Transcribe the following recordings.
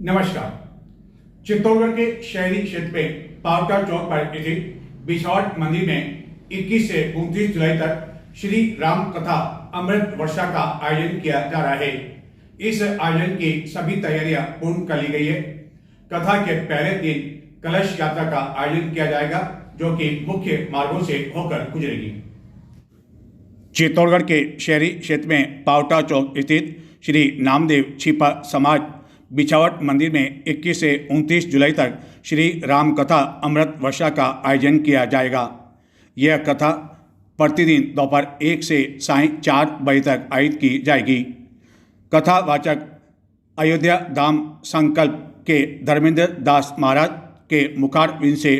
नमस्कार। चित्तौड़गढ़ के शहरी क्षेत्र में पावटा चौक पर स्थित बिछावट मंदिर में 21 से 29 जुलाई तक श्री राम कथा अमृत वर्षा का आयोजन किया जा रहा है। इस आयोजन की सभी तैयारियां पूर्ण कर ली गई है। कथा के पहले दिन कलश यात्रा का आयोजन किया जाएगा, जो कि मुख्य मार्गों से होकर गुजरेगी। चित्तौड़गढ़ के शहरी क्षेत्र में पावटा चौक स्थित श्री नामदेव छिपा समाज बिछावट मंदिर में 21 से 29 जुलाई तक श्री राम कथा अमृत वर्षा का आयोजन किया जाएगा। यह कथा प्रतिदिन दोपहर 1 से सायं 4 बजे तक आयोजित की जाएगी। कथावाचक अयोध्या धाम संकल्प के धर्मेंद्र दास महाराज के मुखारविंद से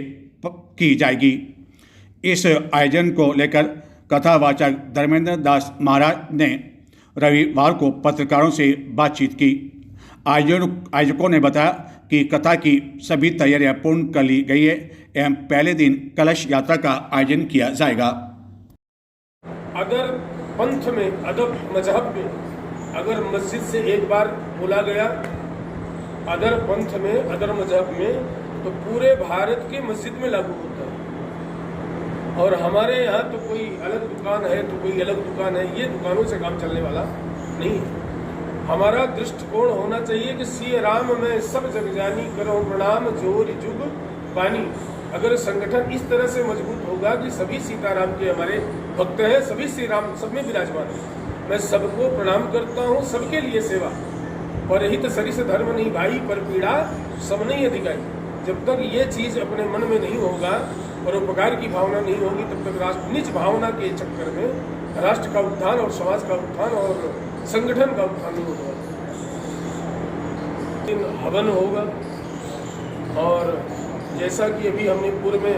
की जाएगी। इस आयोजन को लेकर कथावाचक धर्मेंद्र दास महाराज ने रविवार को पत्रकारों से बातचीत की। आयोजकों ने बताया कि कथा की सभी तैयारियां पूर्ण कर ली गई है एवं पहले दिन कलश यात्रा का आयोजन किया जाएगा। अगर पंथ में, अदब मजहब में, अगर मस्जिद से एक बार बोला गया अदर पंथ में, अदर मजहब में, तो पूरे भारत के मस्जिद में लागू होता है। और हमारे यहाँ तो कोई अलग दुकान है तो कोई अलग दुकान है, ये दुकानों से काम चलने वाला नहीं है। हमारा दृष्टिकोण होना चाहिए कि सिय राम में सब जग जानी, करो प्रणाम जोर जुग बानी। अगर संगठन इस तरह से मजबूत होगा कि सभी सीताराम के हमारे भक्त हैं, सभी श्री राम सब में विराजमान है, मैं सबको प्रणाम करता हूँ, सबके लिए सेवा। परहित सरिस धर्म नहीं भाई, पर पीड़ा सब नहीं अधिकारी। जब तक ये चीज अपने मन में नहीं होगा, परोपकार की भावना नहीं होगी, तब तक राष्ट्र निज भावना के चक्कर में राष्ट्र का उत्थान और समाज का उत्थान और संगठन का उत्थान नहीं होगा। हवन होगा और जैसा कि अभी हमने पूर्व में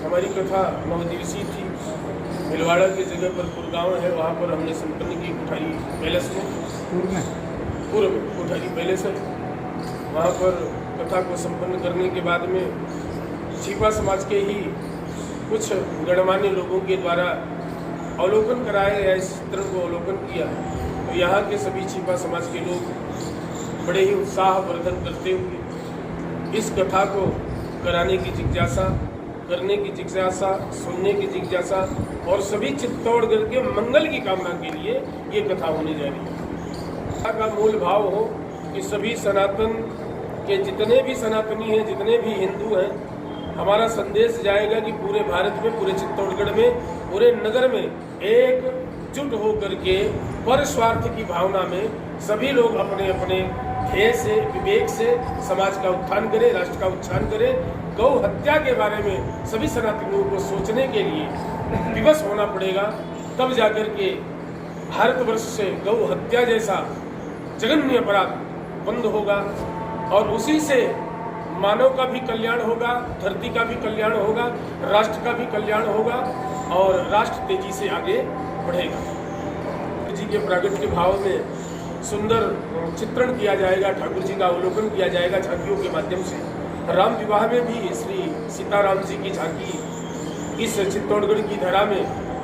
हमारी कथा 9 दिवसीय थी, भिलवाड़ा की जगह पर पुरगांव है, वहाँ पर हमने संपन्न की कोठारी पैलेस में, पूर्व में कोठारी पैलेस है। वहाँ पर कथा को संपन्न करने के बाद में छिपा समाज के ही कुछ गणमान्य लोगों के द्वारा अवलोकन कराया गया, इस चित्रण को अवलोकन किया। तो यहाँ के सभी छिपा समाज के लोग बड़े ही उत्साहवर्धन करते हुए इस कथा को कराने की जिज्ञासा, करने की जिज्ञासा, सुनने की जिज्ञासा और सभी चित्तौड़गढ़ के मंगल की कामना के लिए ये कथा होने जा रही है। कथा का मूल भाव हो कि सभी सनातन के जितने भी सनातनी हैं, जितने भी हिंदू हैं, हमारा संदेश जाएगा कि पूरे भारत में, पूरे चित्तौड़गढ़ में, पूरे नगर में एकजुट होकर के पर स्वार्थ की भावना में सभी लोग अपने अपने ध्येय से, विवेक से समाज का उत्थान करें, राष्ट्र का उत्थान करें। गौ हत्या के बारे में सभी सनातनियों को सोचने के लिए विवश होना पड़ेगा, तब जाकर के भारतवर्ष से गौ हत्या जैसा जघन्य अपराध बंद होगा और उसी से मानव का भी कल्याण होगा, धरती का भी कल्याण होगा, राष्ट्र का भी कल्याण होगा और राष्ट्र तेजी से आगे बढ़ेगा। जी के प्रागट्य के भाव में सुंदर चित्रण किया जाएगा, ठाकुर जी का अवलोकन किया जाएगा झांकियों के माध्यम से। राम विवाह में भी श्री सीताराम जी की झांकी इस चित्तौड़गढ़ की धरा में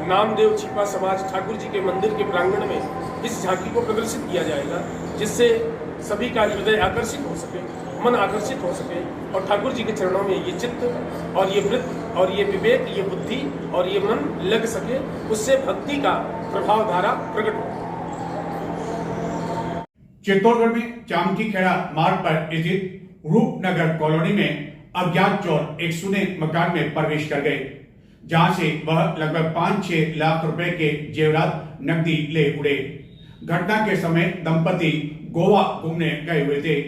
नामदेव छिपा समाज ठाकुर जी के मंदिर के प्रांगण में इस झांकी को प्रदर्शित किया जाएगा, जिससे सभी का हृदय आकर्षित हो सके, मन आकर्षित हो सके और ठाकुर जी के चरणों में ये चित्त और ये वृत्त और ये विवेक, ये बुद्धि और ये मन लग सके, उससे भक्ति का प्रभाव धारा प्रकट हो। चित्तौड़गढ़ में चामकीखेड़ा मार्ग पर स्थित रूपनगर कॉलोनी में अज्ञात चोर एक सुने मकान में प्रवेश कर गए, जहां से वह लगभग 5-6 लाख रुपए के जेवरात नकदी ले उड़े। घटना के समय दंपति गोवा घूमने गए हुए थे।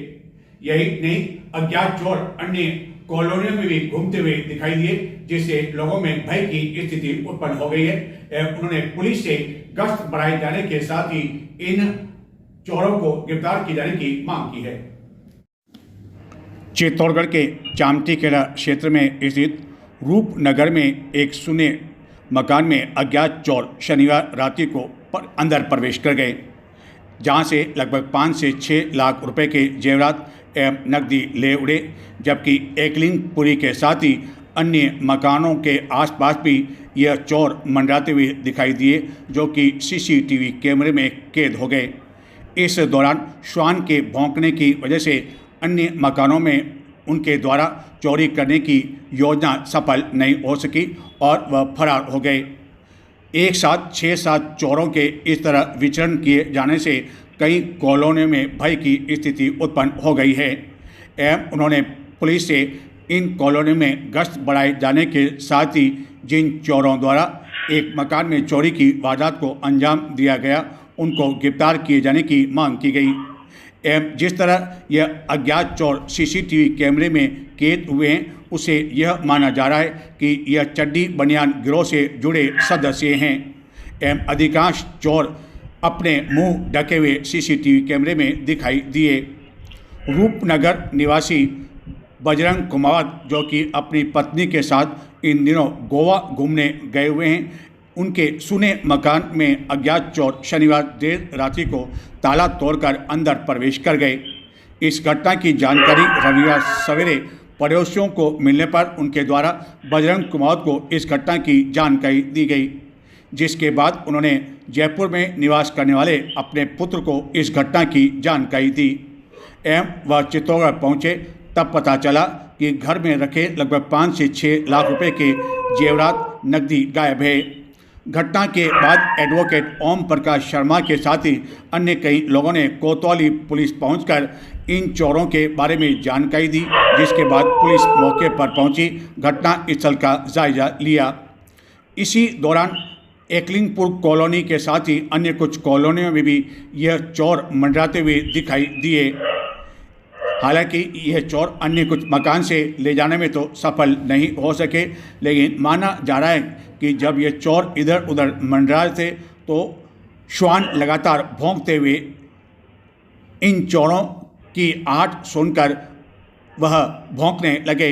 यही नहीं, अज्ञात चोर अन्य कॉलोनियों में भी घूमते हुए दिखाई दिए, जिससे लोगों में भय की स्थिति उत्पन्न हो गई है। उन्होंने पुलिस से गश्त बढ़ाए जाने के साथ ही इन चोरों को गिरफ्तार किए जाने की मांग की है। चित्तौड़गढ़ के चामकीखेड़ा क्षेत्र में स्थित रूपनगर में एक सुने मकान में अज्ञात चोर शनिवार रात्रि को अंदर प्रवेश कर गए, जहां से लगभग 5 से 6 लाख रुपए के जेवरात एवं नकदी ले उड़े, जबकि एकलिंगपुरी के साथ ही अन्य मकानों के आसपास भी यह चोर मंडराते हुए दिखाई दिए, जो कि सीसीटीवी कैमरे में कैद हो गए। इस दौरान श्वान के भौंकने की वजह से अन्य मकानों में उनके द्वारा चोरी करने की योजना सफल नहीं हो सकी और वह फरार हो गए। एक साथ 6-7 चोरों के इस तरह विचरण किए जाने से कई कॉलोनियों में भय की स्थिति उत्पन्न हो गई है एवं उन्होंने पुलिस से इन कॉलोनियों में गश्त बढ़ाए जाने के साथ ही जिन चोरों द्वारा एक मकान में चोरी की वारदात को अंजाम दिया गया उनको गिरफ्तार किए जाने की मांग की गई एवं जिस तरह यह अज्ञात चोर सीसीटीवी कैमरे में कैद हुए हैं उसे यह माना जा रहा है कि यह चड्डी बनियान गिरोह से जुड़े सदस्य हैं एवं अधिकांश चोर अपने मुंह ढके हुए सीसीटीवी कैमरे में दिखाई दिए। रूपनगर निवासी बजरंग कुमावत जो कि अपनी पत्नी के साथ इन दिनों गोवा घूमने गए हुए हैं, उनके सुने मकान में अज्ञात चोर शनिवार देर रात्रि को ताला तोड़कर अंदर प्रवेश कर गए। इस घटना की जानकारी रविवार सवेरे पड़ोसियों को मिलने पर उनके द्वारा बजरंग कुमावत को इस घटना की जानकारी दी गई, जिसके बाद उन्होंने जयपुर में निवास करने वाले अपने पुत्र को इस घटना की जानकारी दी एवं वह चित्तौड़गढ़ पहुँचे। तब पता चला कि घर में रखे लगभग 5 से 6 लाख रुपए के जेवरात नकदी गायब है। घटना के बाद एडवोकेट ओम प्रकाश शर्मा के साथ ही अन्य कई लोगों ने कोतवाली पुलिस पहुंचकर इन चोरों के बारे में जानकारी दी, जिसके बाद पुलिस मौके पर पहुंची, घटना स्थल का जायजा लिया। इसी दौरान एकलिंगपुर कॉलोनी के साथ ही अन्य कुछ कॉलोनियों में भी यह चोर मंडराते हुए दिखाई दिए। हालांकि यह चोर अन्य कुछ मकान से ले जाने में तो सफल नहीं हो सके, लेकिन माना जा रहा है कि जब ये चोर इधर उधर मंडरा थे तो श्वान लगातार भौंकते हुए इन चोरों की आहट सुनकर वह भौंकने लगे,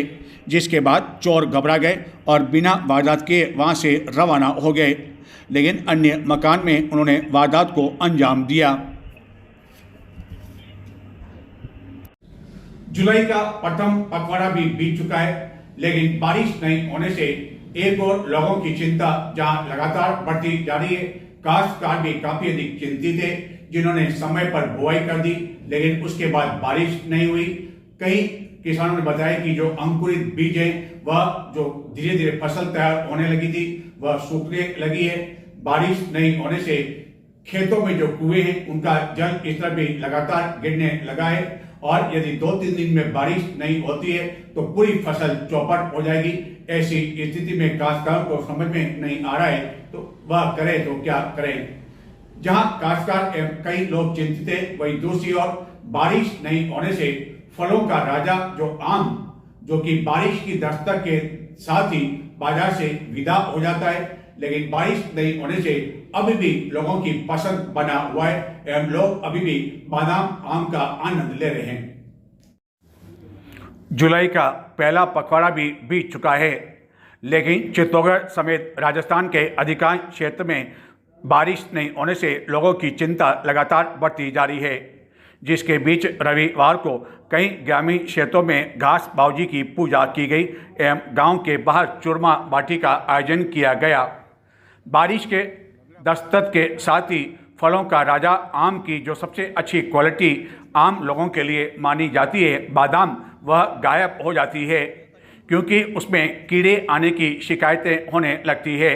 जिसके बाद चोर घबरा गए और बिना वारदात किए वहाँ से रवाना हो गए, लेकिन अन्य मकान में उन्होंने वारदात को अंजाम दिया। जुलाई का प्रथम पखवाड़ा भी बीत चुका है, लेकिन बारिश नहीं होने से एक और लोगों की चिंता जहां लगातार बढ़ती जा रही है। काश्तकार भी काफी अधिक चिंतित है, जिन्होंने समय पर बुआई कर दी लेकिन उसके बाद बारिश नहीं हुई। कई किसानों ने बताया कि जो अंकुरित बीज है वह जो धीरे धीरे फसल तैयार होने लगी थी वह सूखने लगी है। बारिश नहीं होने से खेतों में जो कुएं हैं उनका जल स्तर भी लगातार गिरने लगा है और यदि 2-3 दिन में बारिश नहीं होती है तो पूरी फसल चौपट हो जाएगी। ऐसी स्थिति में काश्तकार को समझ में नहीं आ रहा है तो वह करे तो क्या करे। जहां काश्तकार एवं कई लोग चिंतित है, वही दूसरी ओर बारिश नहीं होने से फलों का राजा जो आम, जो कि बारिश की दस्तक के साथ ही बाजार से विदा हो जाता है, लेकिन बारिश नहीं होने से अभी भी लोगों की पसंद बना हुआ है एवं लोग अभी भी बादाम आम का आनंद ले रहे हैं। जुलाई का पहला पखवाड़ा भी बीत चुका है, लेकिन चित्तौड़गढ़ समेत राजस्थान के अधिकांश क्षेत्र में बारिश नहीं होने से लोगों की चिंता लगातार बढ़ती जा रही है, जिसके बीच रविवार को कई ग्रामीण क्षेत्रों में घास बावजी की पूजा की गई एवं गांव के बाहर चूरमा बाटी का आयोजन किया गया। बारिश के दस्तक के साथ ही फलों का राजा आम की जो सबसे अच्छी क्वालिटी आम लोगों के लिए मानी जाती है, बादाम, वह गायब हो जाती है क्योंकि उसमें कीड़े आने की शिकायतें होने लगती है।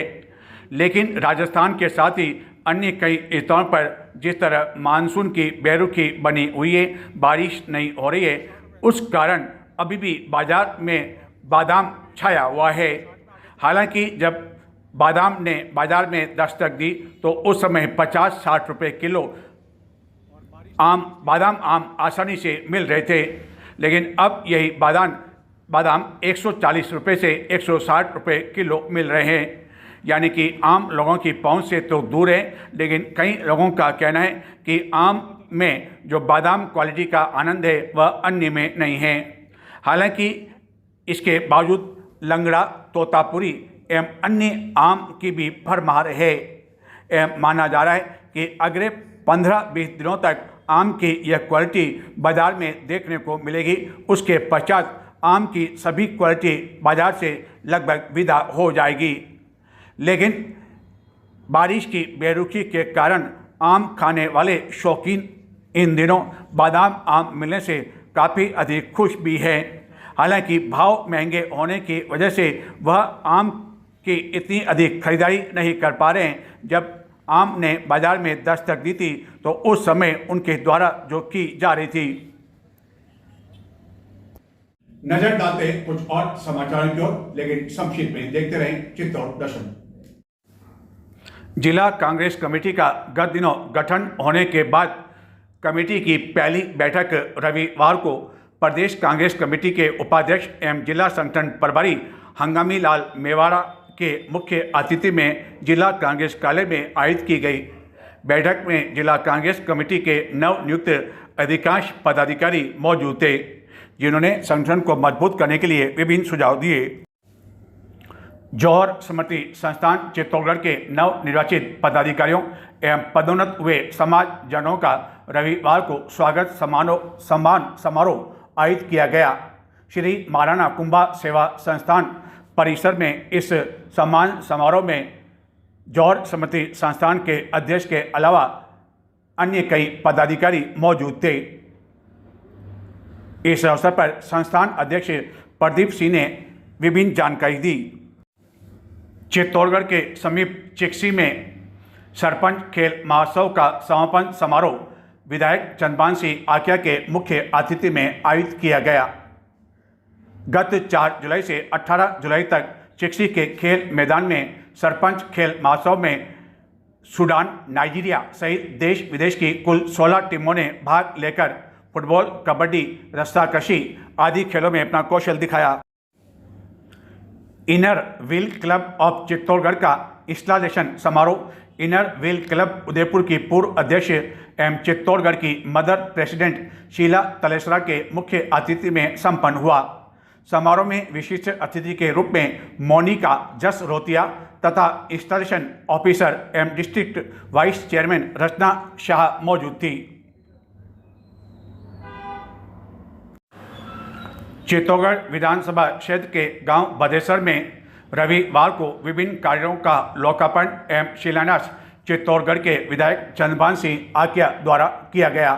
लेकिन राजस्थान के साथ ही अन्य कई स्थानों पर जिस तरह मानसून की बेरुखी बनी हुई है, बारिश नहीं हो रही है, उस कारण अभी भी बाजार में बादाम छाया हुआ है। हालांकि जब बादाम ने बाजार में दस्तक दी तो उस समय 50-60 रुपये किलो बादाम आम आसानी से मिल रहे थे, लेकिन अब यही बादाम 140 रुपये से 160 रुपये किलो मिल रहे हैं। यानी कि आम लोगों की पहुंच से तो दूर है, लेकिन कई लोगों का कहना है कि आम में जो बादाम क्वालिटी का आनंद है वह अन्य में नहीं है। हालांकि इसके बावजूद लंगड़ा, तोतापुरी एवं अन्य आम की भी भरमार है एवं माना जा रहा है कि अगले 15-20 दिनों तक आम की यह क्वालिटी बाज़ार में देखने को मिलेगी। उसके पश्चात आम की सभी क्वालिटी बाज़ार से लगभग विदा हो जाएगी। लेकिन बारिश की बेरुखी के कारण आम खाने वाले शौकीन इन दिनों बादाम आम मिलने से काफ़ी अधिक खुश भी है। हालांकि भाव महंगे होने की वजह से वह आम की इतनी अधिक खरीदारी नहीं कर पा रहे हैं। जब आम ने बाजार में दस्तक दी थी तो उस समय उनके द्वारा जो की जा रही थी। नजर डालते हैं कुछ और समाचारों की ओर, लेकिन संक्षिप्त में देखते रहें चित्तौड़ दर्शन। जिला कांग्रेस कमेटी का गत दिनों गठन होने के बाद कमेटी की पहली बैठक रविवार को प्रदेश कांग्रेस कमेटी के उपाध्यक्ष एवं जिला संगठन प्रभारी हंगामी लाल मेवाड़ा के मुख्य अतिथि में जिला कांग्रेस कार्यालय में आयोजित की गई। बैठक में जिला कांग्रेस कमेटी के नवनियुक्त अधिकांश पदाधिकारी मौजूद थे, जिन्होंने संगठन को मजबूत करने के लिए विभिन्न सुझाव दिए। जौहर स्मृति संस्थान चित्तौड़गढ़ के नवनिर्वाचित पदाधिकारियों एवं पदोन्नत हुए समाजजनों का रविवार को स्वागत सम्मान समारोह आयोजित किया गया। श्री महाराणा कुंभा सेवा संस्थान परिसर में इस सम्मान समारोह में जौहर स्मृति संस्थान के अध्यक्ष के अलावा अन्य कई पदाधिकारी मौजूद थे। इस अवसर पर संस्थान अध्यक्ष प्रदीप सिंह ने विभिन्न जानकारी दी। चित्तौड़गढ़ के समीप चिक्सी में सरपंच खेल महोत्सव का समापन समारोह विधायक चंद्रभान सिंह आकिया के मुख्य अतिथि में आयोजित किया गया। गत 4 जुलाई से 18 जुलाई तक चिक्सी के खेल मैदान में सरपंच खेल महोत्सव में सूडान, नाइजीरिया सहित देश विदेश की कुल 16 टीमों ने भाग लेकर फुटबॉल, कबड्डी, रस्साकशी आदि खेलों में अपना कौशल दिखाया। Inner wheel club of Chittorgarh का इंस्टॉलेशन समारोह इनर व्हील क्लब उदयपुर की पूर्व अध्यक्ष एवं चित्तौड़गढ़ की मदर प्रेसिडेंट शीला तलेसरा के मुख्य अतिथि में संपन्न हुआ। समारोह में विशिष्ट अतिथि के रूप में मोनिका जस रोतिया तथा इंस्टॉलेशन ऑफिसर एवं डिस्ट्रिक्ट वाइस चेयरमैन रचना शाह मौजूद थी। चित्तौड़गढ़ विधानसभा क्षेत्र के गांव बदेसर में रविवार को विभिन्न कार्यों का लोकार्पण एवं शिलान्यास चित्तौड़गढ़ के विधायक चंद्रभान सिंह आकिया द्वारा किया गया।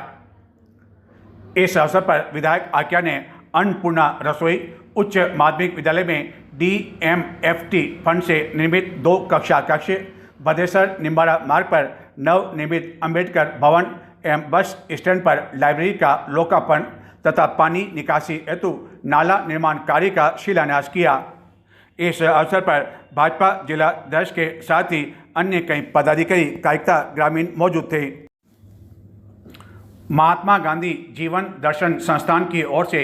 इस अवसर पर विधायक आकिया ने अन्नपूर्णा रसोई उच्च माध्यमिक विद्यालय में DMFT फंड से निर्मित 2 कक्षा कक्ष, बदेसर निम्बाड़ा मार्ग पर नवनिर्मित अंबेडकर भवन एवं बस स्टैंड पर लाइब्रेरी का लोकार्पण तथा पानी निकासी हेतु नाला निर्माण कार्य का शिलान्यास किया। इस अवसर पर भाजपा जिला अध्यक्ष के साथ ही अन्य कई पदाधिकारी कार्यकर्ता ग्रामीण मौजूद थे। महात्मा गांधी जीवन दर्शन संस्थान की ओर से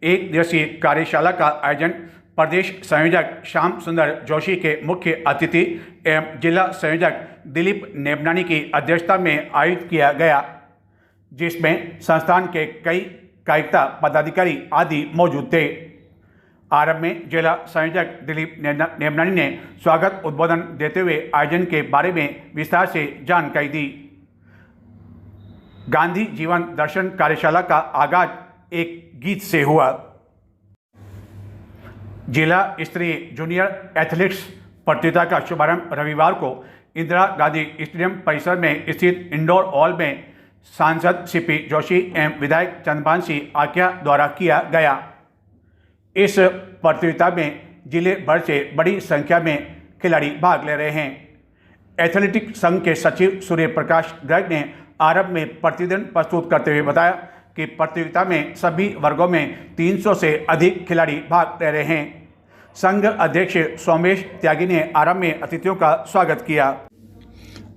एक दिवसीय कार्यशाला का आयोजन प्रदेश संयोजक श्याम सुंदर जोशी के मुख्य अतिथि एवं जिला संयोजक दिलीप नेबनानी की अध्यक्षता में आयोजित किया गया, जिसमें संस्थान के कई कार्यकर्ता पदाधिकारी आदि मौजूद थे। आरंभ में जिला संयोजक दिलीप नेबनानी ने स्वागत उद्बोधन देते हुए आयोजन के बारे में विस्तार से जानकारी दी। गांधी जीवन दर्शन कार्यशाला का आगाज एक गीत से हुआ। जिला स्तरीय जूनियर एथलेटिक्स प्रतियोगिता का शुभारंभ रविवार को इंदिरा गांधी स्टेडियम परिसर में स्थित इंडोर हॉल में सांसद CP जोशी एवं विधायक चंद्रभान सिंह आकिया द्वारा किया गया। इस प्रतियोगिता में जिले भर से बड़ी संख्या में खिलाड़ी भाग ले रहे हैं। एथलेटिक्स संघ के सचिव सूर्य प्रकाश गर्ग ने आरंभ में प्रतिदिन प्रस्तुत करते हुए बताया कि प्रतियोगिता में सभी वर्गों में 300 से अधिक खिलाड़ी भाग ले रहे हैं। संघ अध्यक्ष सोमेश त्यागी ने आरंभ में अतिथियों का स्वागत किया।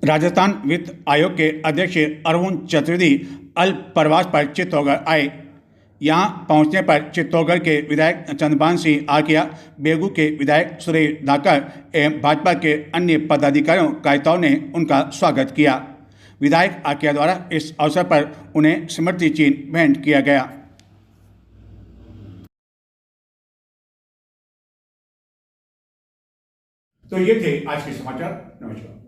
राजस्थान वित्त आयोग के अध्यक्ष अरुण चतुर्वेदी अल्प प्रवास पर चित्तौड़गढ़ आए। यहां पहुंचने पर चित्तौड़गढ़ के विधायक चंद्रभान सिंह आकिया, बेगू के विधायक सुरेश धाकर एवं भाजपा के अन्य पदाधिकारियों कार्यकर्ताओं ने उनका स्वागत किया। विधायक आकिया द्वारा इस अवसर पर उन्हें स्मृति चिन्ह भेंट किया गया। तो ये थे आज के समाचार। नमस्कार।